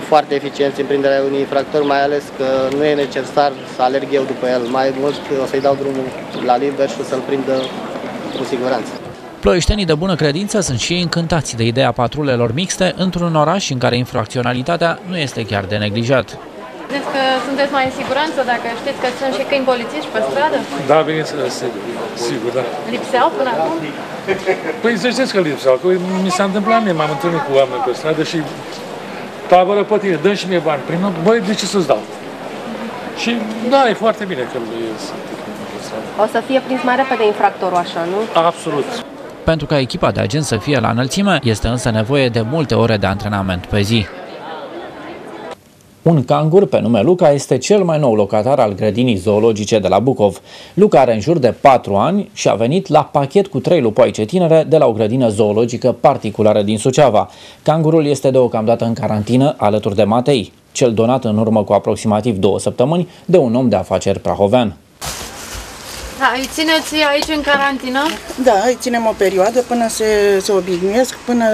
Foarte eficienți în prinderea unui infractor, mai ales că nu e necesar să alerg eu după el. Mai mult o să-i dau drumul la liber și o să-l prindă cu siguranță. Ploieștenii de bună credință sunt și ei încântați de ideea patrulelor mixte într-un oraș în care infracționalitatea nu este chiar de neglijat. Credeți că sunteți mai în siguranță dacă știți că sunt și câini polițiști pe stradă? Da, bineînțeles, sigur, da. Lipseau până acum? Păi să știți că lipseau, că mi s-a întâmplat mie, m-am întâlnit cu oameni pe stradă și tabără pe tine, dă și mie bani. Păi, băi, de ce să-ți dau? Și da, e foarte bine că o să fie prins mai repede infractorul așa, nu? Absolut. Pentru ca echipa de agenți să fie la înălțime, este însă nevoie de multe ore de antrenament pe zi. Un cangur pe nume Luca este cel mai nou locatar al grădinii zoologice de la Bucov. Luca are în jur de 4 ani și a venit la pachet cu 3 lupoaice tinere de la o grădină zoologică particulară din Suceava. Cangurul este deocamdată în carantină alături de Matei, cel donat în urmă cu aproximativ 2 săptămâni de un om de afaceri prahovean. Da, îi țineți aici în carantină? Da, îi ținem o perioadă până se obișnuiesc, până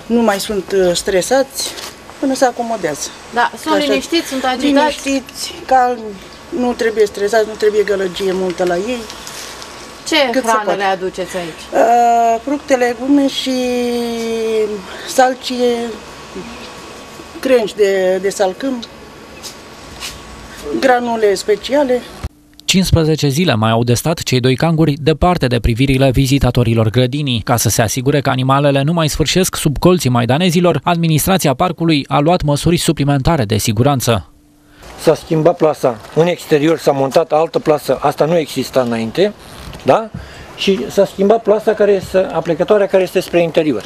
nu mai sunt stresați, până se acomodează. Da, sunt liniștiți, sunt agitați? Liniștiți, calmi, nu trebuie stresați, nu trebuie gălăgie multă la ei. Ce hrană le aduceți aici? Fructe, legume și salcie, crengi de salcâm, granule speciale. 15 zile mai au de stat cei 2 canguri departe de privirile vizitatorilor grădinii. Ca să se asigure că animalele nu mai sfârșesc sub colții maidanezilor, administrația parcului a luat măsuri suplimentare de siguranță. S-a schimbat plasa. În exterior s-a montat altă plasă, asta nu exista înainte, da? Și s-a schimbat plasa aplecătoarea care este spre interior.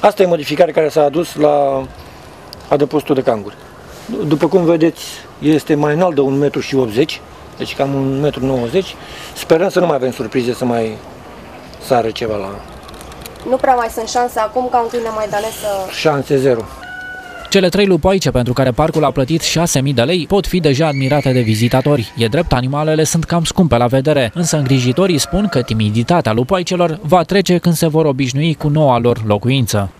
Asta e modificarea care s-a adus la adăpostul de canguri. După cum vedeți, este mai înalt de 1,80 m, deci cam 1,90 m. Sperăm să nu mai avem surprize, să mai sară ceva la... Nu prea mai sunt șanse acum ca un câine maidanez să... Șanse zero. Cele 3 lupoaice pentru care parcul a plătit 6.000 de lei pot fi deja admirate de vizitatori. E drept, animalele sunt cam scumpe la vedere, însă îngrijitorii spun că timiditatea lupoaicelor va trece când se vor obișnui cu noua lor locuință.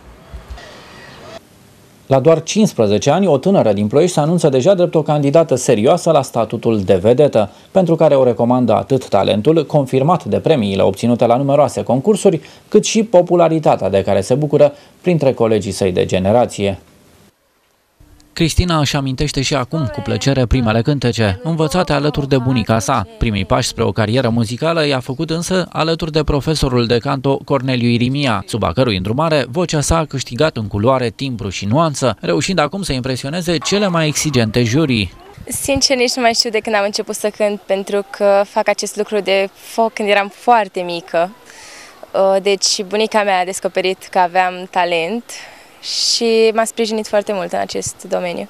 La doar 15 ani, o tânără din Ploiești se anunță deja drept o candidată serioasă la statutul de vedetă, pentru care o recomandă atât talentul, confirmat de premiile obținute la numeroase concursuri, cât și popularitatea de care se bucură printre colegii săi de generație. Cristina își amintește și acum cu plăcere primele cântece, învățate alături de bunica sa. Primii pași spre o carieră muzicală i-a făcut însă alături de profesorul de canto Corneliu Irimia, sub a cărui îndrumare vocea sa a câștigat în culoare, timbru și nuanță, reușind acum să impresioneze cele mai exigente jurii. Sincer, nici nu mai știu de când am început să cânt, pentru că fac acest lucru de foc când eram foarte mică. Deci bunica mea a descoperit că aveam talent și m-a sprijinit foarte mult în acest domeniu.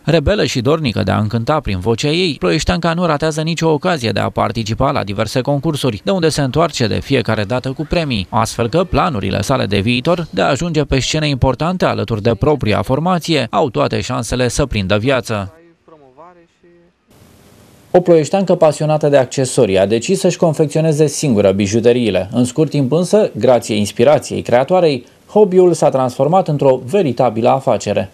Rebelă și dornică de a încânta prin vocea ei, ploieșteanca nu ratează nicio ocazie de a participa la diverse concursuri, de unde se întoarce de fiecare dată cu premii, astfel că planurile sale de viitor de a ajunge pe scene importante alături de propria formație au toate șansele să prindă viață. O ploieșteancă pasionată de accesorii a decis să-și confecționeze singură bijuteriile. În scurt timp însă, grație inspirației creatoarei, hobby-ul s-a transformat într-o veritabilă afacere.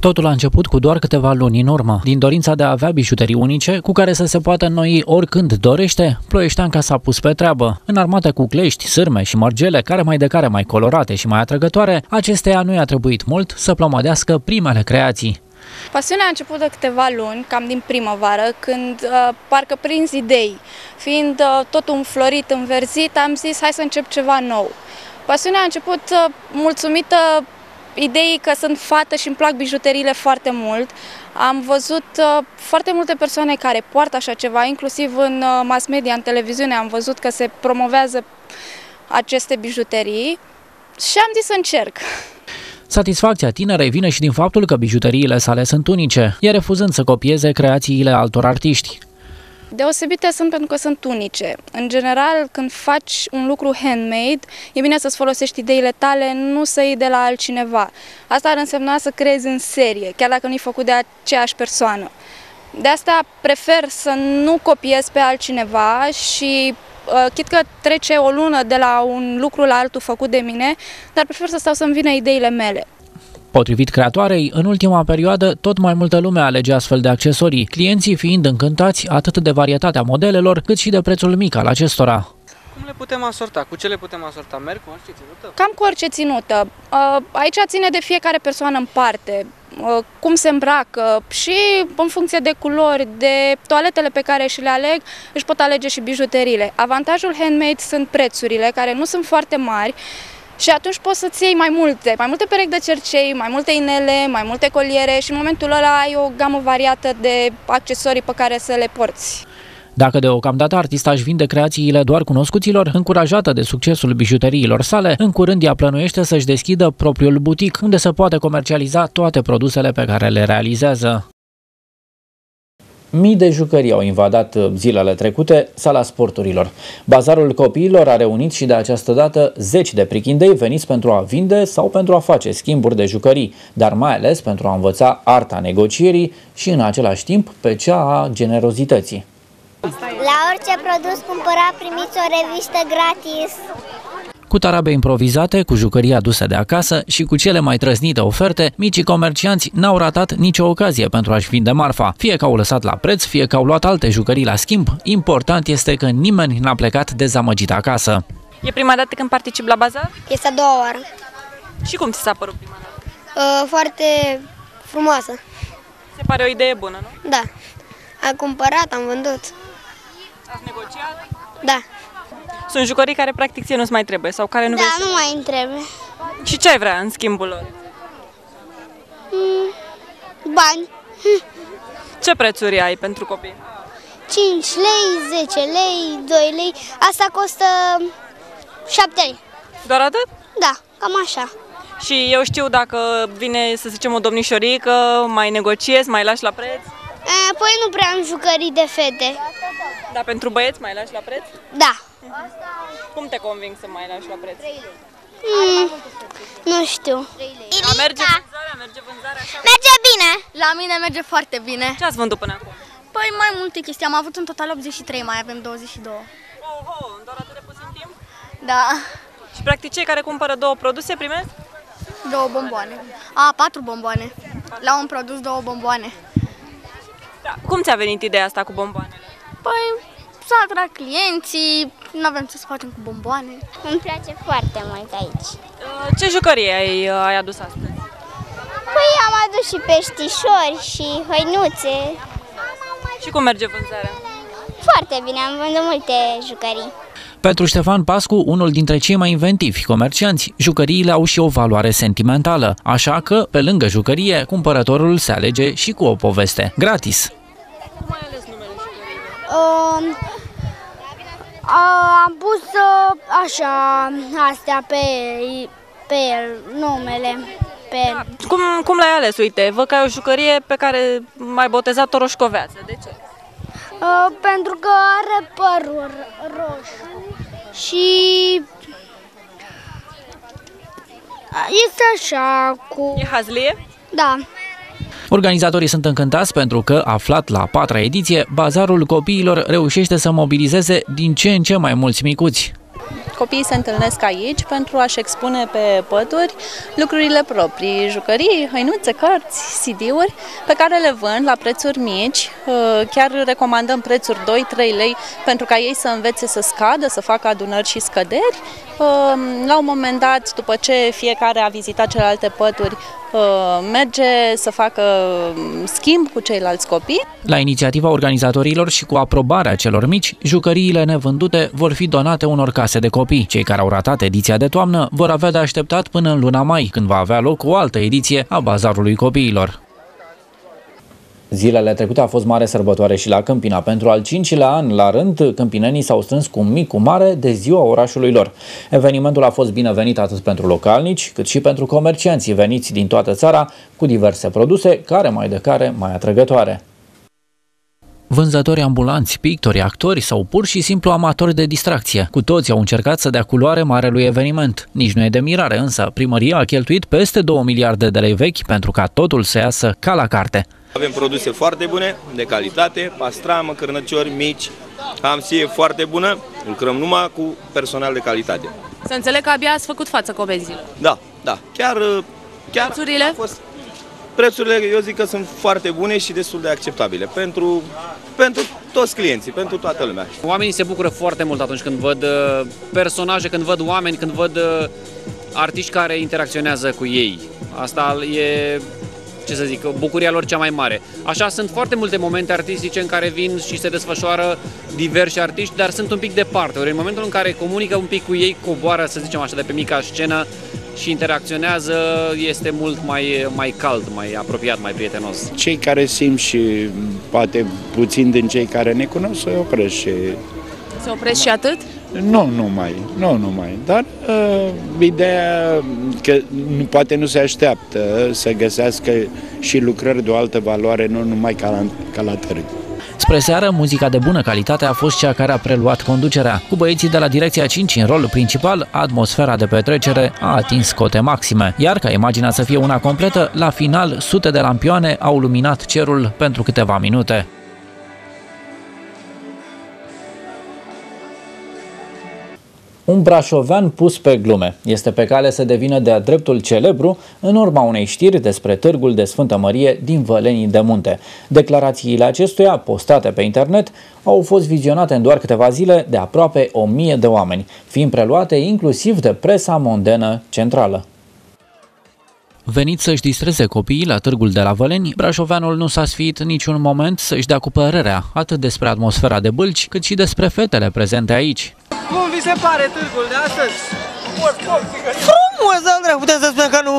Totul a început cu doar câteva luni în urmă. Din dorința de a avea bijuterii unice, cu care să se poată înnoi oricând dorește, ploieșteanca s-a pus pe treabă. Înarmată cu clești, sârme și mărgele, care mai de care mai colorate și mai atrăgătoare, acesteia nu i-a trebuit mult să plămădească primele creații. Pasiunea a început de câteva luni, cam din primăvară, când parcă prins idei. Fiind tot înflorit, înverzit, am zis hai să încep ceva nou. Pasiunea a început mulțumită ideii că sunt fată și îmi plac bijuteriile foarte mult. Am văzut foarte multe persoane care poartă așa ceva, inclusiv în mass media, în televiziune, am văzut că se promovează aceste bijuterii și am zis să încerc. Satisfacția tinerei vine și din faptul că bijuteriile sale sunt unice, iar refuzând să copieze creațiile altor artiști. Deosebite sunt pentru că sunt unice. În general, când faci un lucru handmade, e bine să-ți folosești ideile tale, nu să iei de la altcineva. Asta ar însemna să creezi în serie, chiar dacă nu-i făcut de aceeași persoană. De asta prefer să nu copiez pe altcineva și chit că trece o lună de la un lucru la altul făcut de mine, dar prefer să stau să-mi vină ideile mele. Potrivit creatoarei, în ultima perioadă, tot mai multă lume alege astfel de accesorii, clienții fiind încântați atât de varietatea modelelor, cât și de prețul mic al acestora. Cum le putem asorta? Cu ce le putem asorta? Merg cu orice ținută? Cam cu orice ținută. Aici ține de fiecare persoană în parte, cum se îmbracă și în funcție de culori, de toaletele pe care și le aleg, își pot alege și bijuteriile. Avantajul handmade sunt prețurile, care nu sunt foarte mari, și atunci poți să-ți iei mai multe perechi de cercei, mai multe inele, mai multe coliere și în momentul ăla ai o gamă variată de accesorii pe care să le porți. Dacă deocamdată artista își vinde creațiile doar cunoscuților, încurajată de succesul bijuteriilor sale, în curând ea plănuiește să-și deschidă propriul butic, unde se poate comercializa toate produsele pe care le realizează. Mii de jucării au invadat zilele trecute sala sporturilor. Bazarul copiilor a reunit și de această dată zeci de prichindei veniți pentru a vinde sau pentru a face schimburi de jucării, dar mai ales pentru a învăța arta negocierii și în același timp pe cea a generozității. La orice produs cumpărat primiți o revistă gratis. Cu tarabe improvizate, cu jucării aduse de acasă și cu cele mai trăznite oferte, micii comercianți n-au ratat nicio ocazie pentru a-și vinde marfa. Fie că au lăsat la preț, fie că au luat alte jucării la schimb, important este că nimeni n-a plecat dezamăgit acasă. E prima dată când participi la bazar? Este a doua oară. Și cum ți s-a părut prima dată? Foarte frumoasă. Se pare o idee bună, nu? Da. Am cumpărat, am vândut. Ați negociat? Da. Sunt jucării care practic ție nu-ți mai trebuie sau care nu vrei să... Da, nu mai îmi trebuie. Și ce ai vrea în schimbul lor? Bani. Ce prețuri ai pentru copii? 5 lei, 10 lei, 2 lei. Asta costă 7 lei. Doar atât? Da, cam așa. Și eu știu dacă vine, să zicem, o domnișorică, mai negociezi, mai lași la preț? Păi nu prea am jucării de fete. Dar pentru băieți mai lași la preț? Da. Cum te conving să mai lași la preț? Nu știu. Merge vânzarea așa? Merge bine. La mine merge foarte bine. Ce ați vândut până acum? Păi mai multe chestii. Am avut în total 83, mai avem 22. Oho, în doar atât de puțin timp? Da. Și practic cei care cumpără 2 produse primesc? 2 bomboane. 4 bomboane. La un produs 2 bomboane. Da. Cum ți-a venit ideea asta cu bomboanele? Păi să atrag clienții, nu avem ce să facem cu bomboane. Îmi place foarte mult aici. Ce jucării ai adus astăzi? Păi am adus și peștișori și hăinuțe. Și cum merge vânzarea? Foarte bine, am vândut multe jucării. Pentru Ștefan Pascu, unul dintre cei mai inventivi comercianți, jucăriile au și o valoare sentimentală, așa că, pe lângă jucărie, cumpărătorul se alege și cu o poveste, gratis. Cum ai ales numele jucăriilor? Am pus așa astea pe numele, pe Pen. Cum l-ai ales? Uite, văd că ai o jucărie pe care m-ai botezat-o Roșcoveață. De ce? Pentru că are părul roșu și este așa cu... E hazlie? Da. Organizatorii sunt încântați pentru că, aflat la 4-a ediție, bazarul copiilor reușește să mobilizeze din ce în ce mai mulți micuți. Copiii se întâlnesc aici pentru a-și expune pe pături lucrurile proprii, jucării, hăinuțe, cărți, CD-uri, pe care le vând la prețuri mici. Chiar recomandăm prețuri 2-3 lei pentru ca ei să învețe să scadă, să facă adunări și scăderi. La un moment dat, după ce fiecare a vizitat celelalte pături, merge să facă schimb cu ceilalți copii. La inițiativa organizatorilor și cu aprobarea celor mici, jucăriile nevândute vor fi donate unor case de copii. Cei care au ratat ediția de toamnă vor avea de așteptat până în luna mai, când va avea loc o altă ediție a Bazarului Copiilor. Zilele trecute a fost mare sărbătoare și la Câmpina. Pentru al 5-lea an la rând, câmpinenii s-au strâns cu mic cu mare de ziua orașului lor. Evenimentul a fost binevenit atât pentru localnici, cât și pentru comercianții veniți din toată țara cu diverse produse, care mai de care mai atrăgătoare. Vânzători ambulanți, pictori, actori sau pur și simplu amatori de distracție. Cu toți au încercat să dea culoare marelui eveniment. Nici nu e de mirare, însă primăria a cheltuit peste 2 miliarde de lei vechi pentru ca totul să iasă ca la carte. Avem produse foarte bune, de calitate, pastramă, cârnăciori mici, hamsie foarte bună, lucrăm numai cu personal de calitate. Să înțeleg că abia ați făcut față comenzilor. Da, da, chiar prețurile? Prețurile, eu zic că sunt foarte bune și destul de acceptabile pentru toți clienții, pentru toată lumea. Oamenii se bucură foarte mult atunci când văd personaje, când văd oameni, când văd artiști care interacționează cu ei. Asta e, ce să zic, bucuria lor cea mai mare. Așa, sunt foarte multe momente artistice în care vin și se desfășoară diversi artiști, dar sunt un pic departe. Ori în momentul în care comunică un pic cu ei, coboară, să zicem așa, de pe mica scenă și interacționează, este mult mai cald, mai apropiat, mai prietenos. Cei care simt și poate puțin din cei care ne cunosc se opresc și... Se opresc și atât? Nu numai, dar ideea că poate nu se așteaptă să găsească și lucrări de o altă valoare, nu numai ca la târg. Spre seară, muzica de bună calitate a fost cea care a preluat conducerea. Cu băieții de la Direcția 5 în rol principal, atmosfera de petrecere a atins cote maxime. Iar ca imaginea să fie una completă, la final, sute de lampioane au luminat cerul pentru câteva minute. Un brașovean pus pe glume este pe cale să devină de-a dreptul celebru în urma unei știri despre târgul de Sfântă Mărie din Vălenii de Munte. Declarațiile acestuia, postate pe internet, au fost vizionate în doar câteva zile de aproape 1000 de oameni, fiind preluate inclusiv de presa mondenă centrală. Venit să-și distreze copiii la târgul de la Văleni, brașoveanul nu s-a sfiit niciun moment să-și dea cu părerea, atât despre atmosfera de bâlci, cât și despre fetele prezente aici. Cum vi se pare târgul de astăzi? Frumos, Andrei, putem să spunem că nu?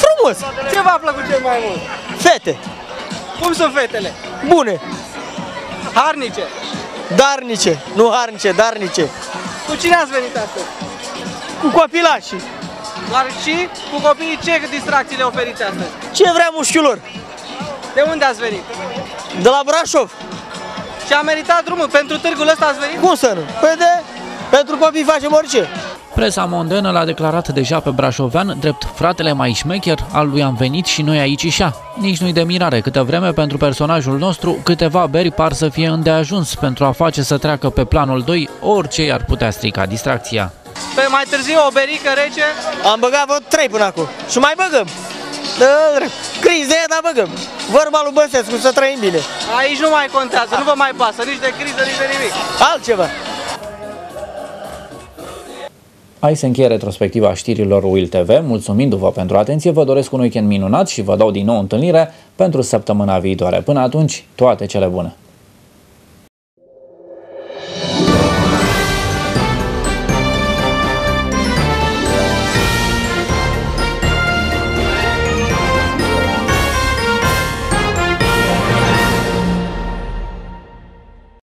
Frumos! Ce v-a plăcut cel mai mult? Fete! Cum sunt fetele? Bune! Harnice? Darnice! Nu harnice, darnice! Cu cine ați venit astăzi? Cu copilașii! Doar și cu copiii ce distracții le oferiți astăzi? Ce vrea mușchiulor? De unde ați venit? De la Brașov. Și a meritat drumul? Pentru târgul ăsta ați venit? Cum să nu? Păi pentru copii facem orice. Presa mondenă l-a declarat deja pe brașovean drept fratele mai șmecher al lui Am venit și noi aici ișa. Nici nu-i de mirare câtă vreme pentru personajul nostru, câteva beri par să fie îndeajuns pentru a face să treacă pe planul 2 orice i-ar putea strica distracția. Pe mai târziu o berică rece? Am băgat vreo 3 până acum. Și mai băgăm. Crize, dar băgăm. Vorba lui Băsescu, să trăim bine. Aici nu mai contează, nu vă mai pasă nici de criză, nici de nimic. Altceva. Aici se încheie retrospectiva știrilor UIL TV. Mulțumindu-vă pentru atenție, vă doresc un weekend minunat și vă dau din nou întâlnire pentru săptămâna viitoare. Până atunci, toate cele bune!